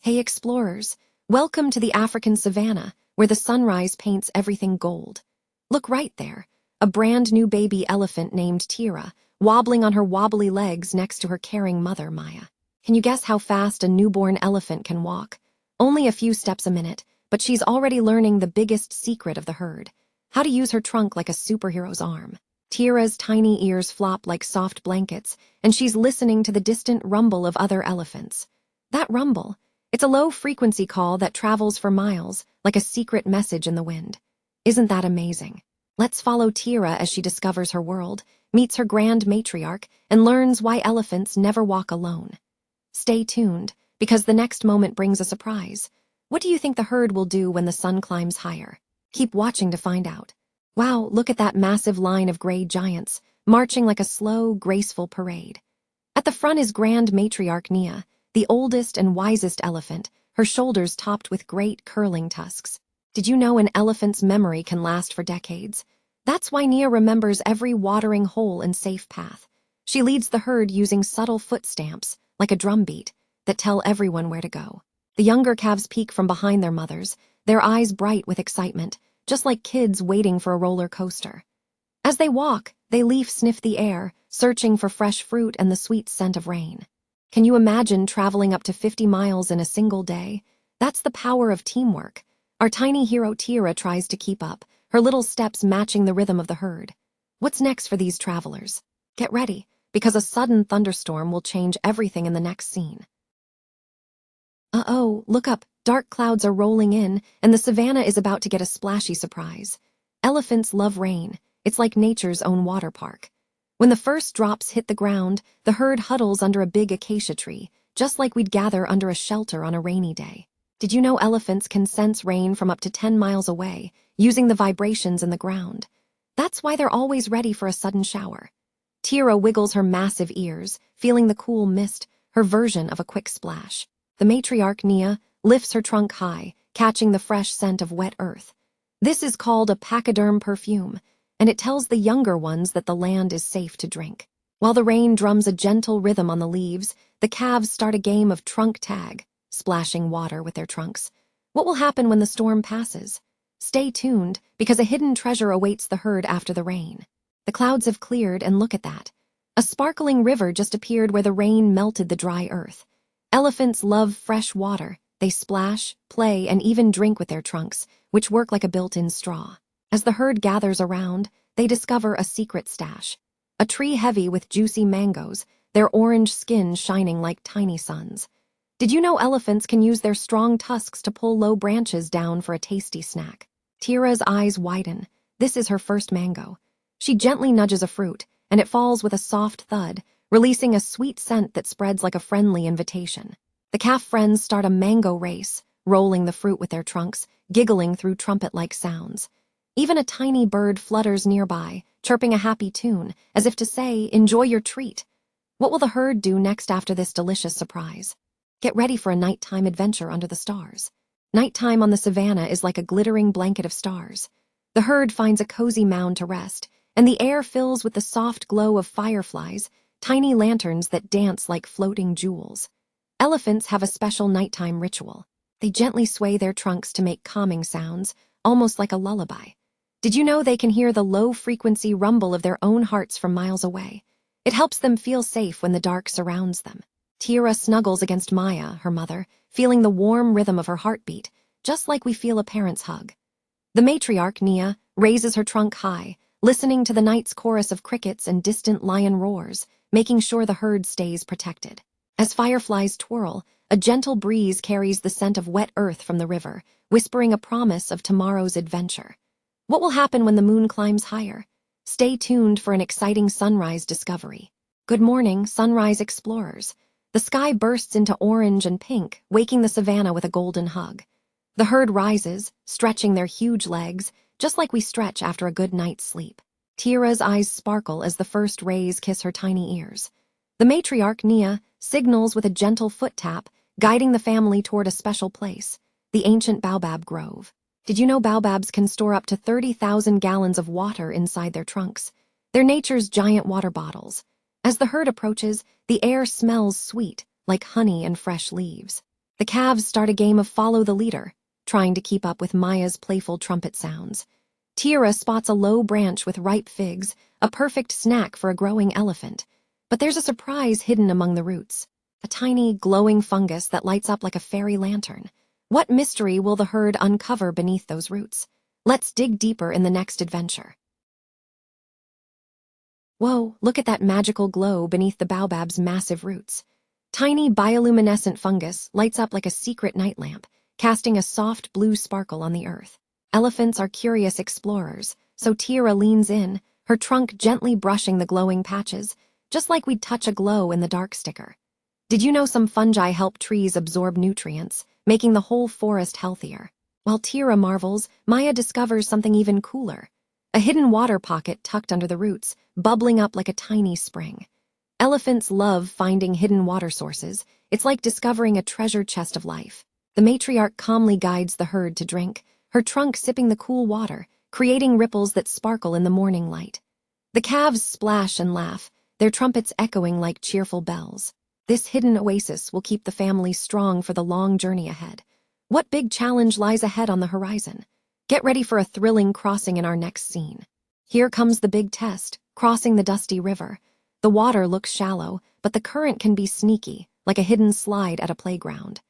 Hey explorers, welcome to the African Savanna, where the sunrise paints everything gold. Look right there, a brand new baby elephant named Tira, wobbling on her wobbly legs next to her caring mother, Maya. Can you guess how fast a newborn elephant can walk? Only a few steps a minute, but she's already learning the biggest secret of the herd: how to use her trunk like a superhero's arm. Tira's tiny ears flop like soft blankets, and she's listening to the distant rumble of other elephants. That rumble, it's a low-frequency call that travels for miles, like a secret message in the wind. Isn't that amazing? Let's follow Tira as she discovers her world, meets her grand matriarch, and learns why elephants never walk alone. Stay tuned, because the next moment brings a surprise. What do you think the herd will do when the sun climbs higher? Keep watching to find out. Wow, look at that massive line of gray giants, marching like a slow, graceful parade. At the front is Grand Matriarch Nia, the oldest and wisest elephant, her shoulders topped with great curling tusks. Did you know an elephant's memory can last for decades? That's why Nia remembers every watering hole and safe path. She leads the herd using subtle foot stamps, like a drumbeat, that tell everyone where to go. The younger calves peek from behind their mothers, their eyes bright with excitement, just like kids waiting for a roller coaster. As they walk, they sniff the air, searching for fresh fruit and the sweet scent of rain. Can you imagine traveling up to 50 miles in a single day? That's the power of teamwork. Our tiny hero Tira tries to keep up, her little steps matching the rhythm of the herd. What's next for these travelers? Get ready, because a sudden thunderstorm will change everything in the next scene. Uh-oh, look up, dark clouds are rolling in, and the savannah is about to get a splashy surprise. Elephants love rain. It's like nature's own water park. When the first drops hit the ground, the herd huddles under a big acacia tree, just like we'd gather under a shelter on a rainy day. Did you know elephants can sense rain from up to 10 miles away, using the vibrations in the ground? That's why they're always ready for a sudden shower. Tira wiggles her massive ears, feeling the cool mist, her version of a quick splash. The matriarch Nia lifts her trunk high, catching the fresh scent of wet earth. This is called a pachyderm perfume, and it tells the younger ones that the land is safe to drink. While the rain drums a gentle rhythm on the leaves, the calves start a game of trunk tag, splashing water with their trunks. What will happen when the storm passes? Stay tuned, because a hidden treasure awaits the herd after the rain. The clouds have cleared, and look at that. A sparkling river just appeared where the rain melted the dry earth. Elephants love fresh water. They splash, play, and even drink with their trunks, which work like a built-in straw. As the herd gathers around, they discover a secret stash. A tree heavy with juicy mangoes, their orange skin shining like tiny suns. Did you know elephants can use their strong tusks to pull low branches down for a tasty snack? Tira's eyes widen. This is her first mango. She gently nudges a fruit, and it falls with a soft thud, releasing a sweet scent that spreads like a friendly invitation. The calf friends start a mango race, rolling the fruit with their trunks, giggling through trumpet-like sounds. Even a tiny bird flutters nearby, chirping a happy tune, as if to say, enjoy your treat. What will the herd do next after this delicious surprise? Get ready for a nighttime adventure under the stars. Nighttime on the savannah is like a glittering blanket of stars. The herd finds a cozy mound to rest, and the air fills with the soft glow of fireflies, tiny lanterns that dance like floating jewels. Elephants have a special nighttime ritual. They gently sway their trunks to make calming sounds, almost like a lullaby. Did you know they can hear the low-frequency rumble of their own hearts from miles away? It helps them feel safe when the dark surrounds them. Tira snuggles against Maya, her mother, feeling the warm rhythm of her heartbeat, just like we feel a parent's hug. The matriarch, Nia, raises her trunk high, listening to the night's chorus of crickets and distant lion roars, making sure the herd stays protected. As fireflies twirl, a gentle breeze carries the scent of wet earth from the river, whispering a promise of tomorrow's adventure. What will happen when the moon climbs higher? Stay tuned for an exciting sunrise discovery. Good morning, sunrise explorers. The sky bursts into orange and pink, waking the savannah with a golden hug. The herd rises, stretching their huge legs, just like we stretch after a good night's sleep. Tira's eyes sparkle as the first rays kiss her tiny ears. The matriarch, Nia, signals with a gentle foot tap, guiding the family toward a special place, the ancient baobab grove. Did you know baobabs can store up to 30,000 gallons of water inside their trunks? They're nature's giant water bottles. As the herd approaches, the air smells sweet, like honey and fresh leaves. The calves start a game of follow the leader, trying to keep up with Maya's playful trumpet sounds. Tira spots a low branch with ripe figs, a perfect snack for a growing elephant. But there's a surprise hidden among the roots, a tiny, glowing fungus that lights up like a fairy lantern. What mystery will the herd uncover beneath those roots? Let's dig deeper in the next adventure. Whoa, look at that magical glow beneath the baobab's massive roots. Tiny bioluminescent fungus lights up like a secret night lamp, casting a soft blue sparkle on the earth. Elephants are curious explorers, so Tira leans in, her trunk gently brushing the glowing patches, just like we'd touch a glow-in-the-dark sticker. Did you know some fungi help trees absorb nutrients, making the whole forest healthier? While Tira marvels, Maya discovers something even cooler. A hidden water pocket tucked under the roots, bubbling up like a tiny spring. Elephants love finding hidden water sources. It's like discovering a treasure chest of life. The matriarch calmly guides the herd to drink, her trunk sipping the cool water, creating ripples that sparkle in the morning light. The calves splash and laugh, their trumpets echoing like cheerful bells. This hidden oasis will keep the family strong for the long journey ahead. What big challenge lies ahead on the horizon? Get ready for a thrilling crossing in our next scene. Here comes the big test, crossing the dusty river. The water looks shallow, but the current can be sneaky, like a hidden slide at a playground.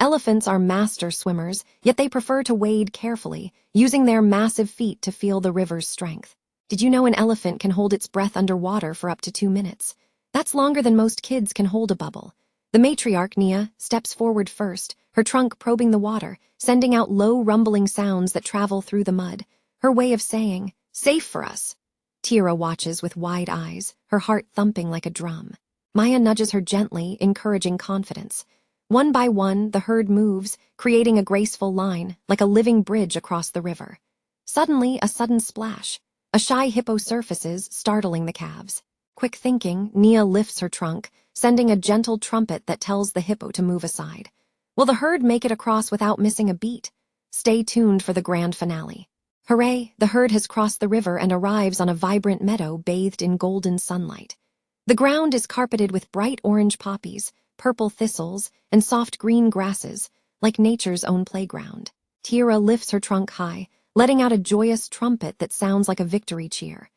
Elephants are master swimmers, yet they prefer to wade carefully, using their massive feet to feel the river's strength. Did you know an elephant can hold its breath underwater for up to 2 minutes? That's longer than most kids can hold a bubble. The matriarch, Nia, steps forward first, her trunk probing the water, sending out low rumbling sounds that travel through the mud. Her way of saying, "Safe for us." Tira watches with wide eyes, her heart thumping like a drum. Maya nudges her gently, encouraging confidence. One by one, the herd moves, creating a graceful line, like a living bridge across the river. Suddenly, a sudden splash. A shy hippo surfaces, startling the calves. Quick thinking, Nia lifts her trunk, sending a gentle trumpet that tells the hippo to move aside. Will the herd make it across without missing a beat? Stay tuned for the grand finale. Hooray, the herd has crossed the river and arrives on a vibrant meadow bathed in golden sunlight. The ground is carpeted with bright orange poppies, purple thistles, and soft green grasses, like nature's own playground. Tira lifts her trunk high, letting out a joyous trumpet that sounds like a victory cheer.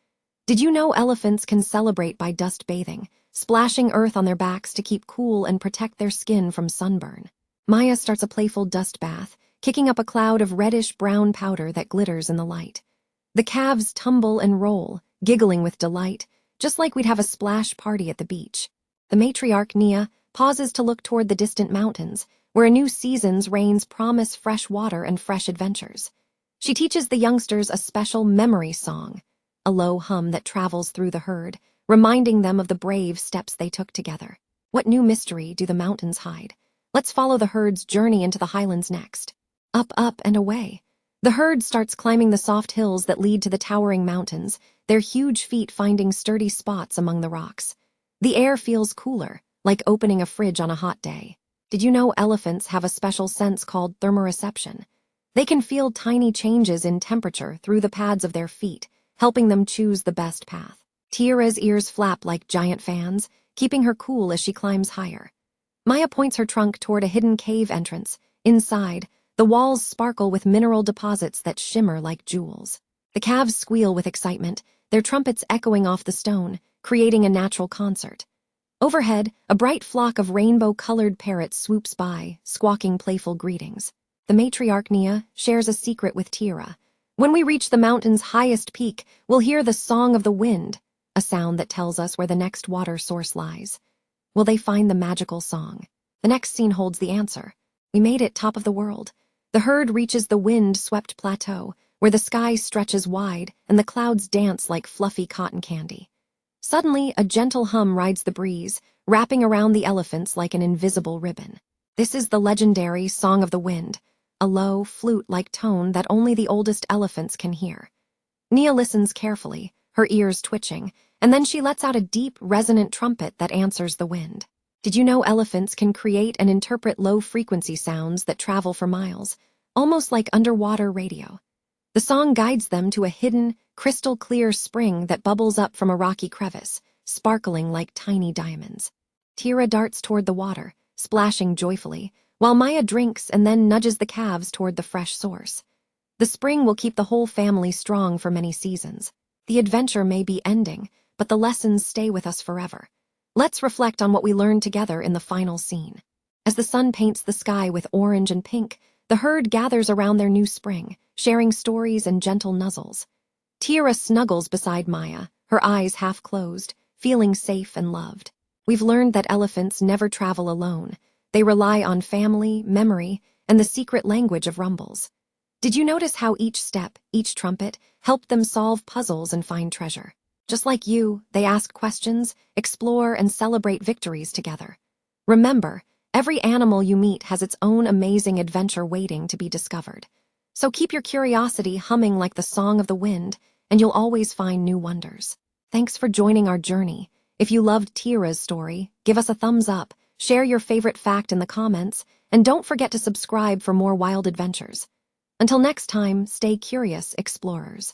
Did you know elephants can celebrate by dust bathing, splashing earth on their backs to keep cool and protect their skin from sunburn? Maya starts a playful dust bath, kicking up a cloud of reddish-brown powder that glitters in the light. The calves tumble and roll, giggling with delight, just like we'd have a splash party at the beach. The matriarch, Nia, pauses to look toward the distant mountains, where a new season's rains promise fresh water and fresh adventures. She teaches the youngsters a special memory song, a low hum that travels through the herd, reminding them of the brave steps they took together. What new mystery do the mountains hide? Let's follow the herd's journey into the highlands next. Up, up, and away. The herd starts climbing the soft hills that lead to the towering mountains, their huge feet finding sturdy spots among the rocks. The air feels cooler, like opening a fridge on a hot day. Did you know elephants have a special sense called thermoreception? They can feel tiny changes in temperature through the pads of their feet, helping them choose the best path. Tira's ears flap like giant fans, keeping her cool as she climbs higher. Maya points her trunk toward a hidden cave entrance. Inside, the walls sparkle with mineral deposits that shimmer like jewels. The calves squeal with excitement, their trumpets echoing off the stone, creating a natural concert. Overhead, a bright flock of rainbow-colored parrots swoops by, squawking playful greetings. The matriarch, Nia, shares a secret with Tira. When we reach the mountain's highest peak, we'll hear the song of the wind, a sound that tells us where the next water source lies. Will they find the magical song? The next scene holds the answer. We made it top of the world. The herd reaches the wind-swept plateau, where the sky stretches wide and the clouds dance like fluffy cotton candy. Suddenly, a gentle hum rides the breeze, wrapping around the elephants like an invisible ribbon. This is the legendary Song of the Wind, a low, flute-like tone that only the oldest elephants can hear. Nia listens carefully, her ears twitching, and then she lets out a deep, resonant trumpet that answers the wind. Did you know elephants can create and interpret low-frequency sounds that travel for miles, almost like underwater radio? The song guides them to a hidden, crystal-clear spring that bubbles up from a rocky crevice, sparkling like tiny diamonds. Tira darts toward the water, splashing joyfully, while Maya drinks and then nudges the calves toward the fresh source. The spring will keep the whole family strong for many seasons. The adventure may be ending, but the lessons stay with us forever. Let's reflect on what we learned together in the final scene. As the sun paints the sky with orange and pink, the herd gathers around their new spring, sharing stories and gentle nuzzles. Tira snuggles beside Maya, her eyes half closed, feeling safe and loved. We've learned that elephants never travel alone. They rely on family, memory, and the secret language of rumbles. Did you notice how each step, each trumpet, helped them solve puzzles and find treasure? Just like you, they ask questions, explore, and celebrate victories together. Remember, every animal you meet has its own amazing adventure waiting to be discovered. So keep your curiosity humming like the song of the wind, and you'll always find new wonders. Thanks for joining our journey. If you loved Tira's story, give us a thumbs up, share your favorite fact in the comments, and don't forget to subscribe for more wild adventures. Until next time, stay curious, explorers.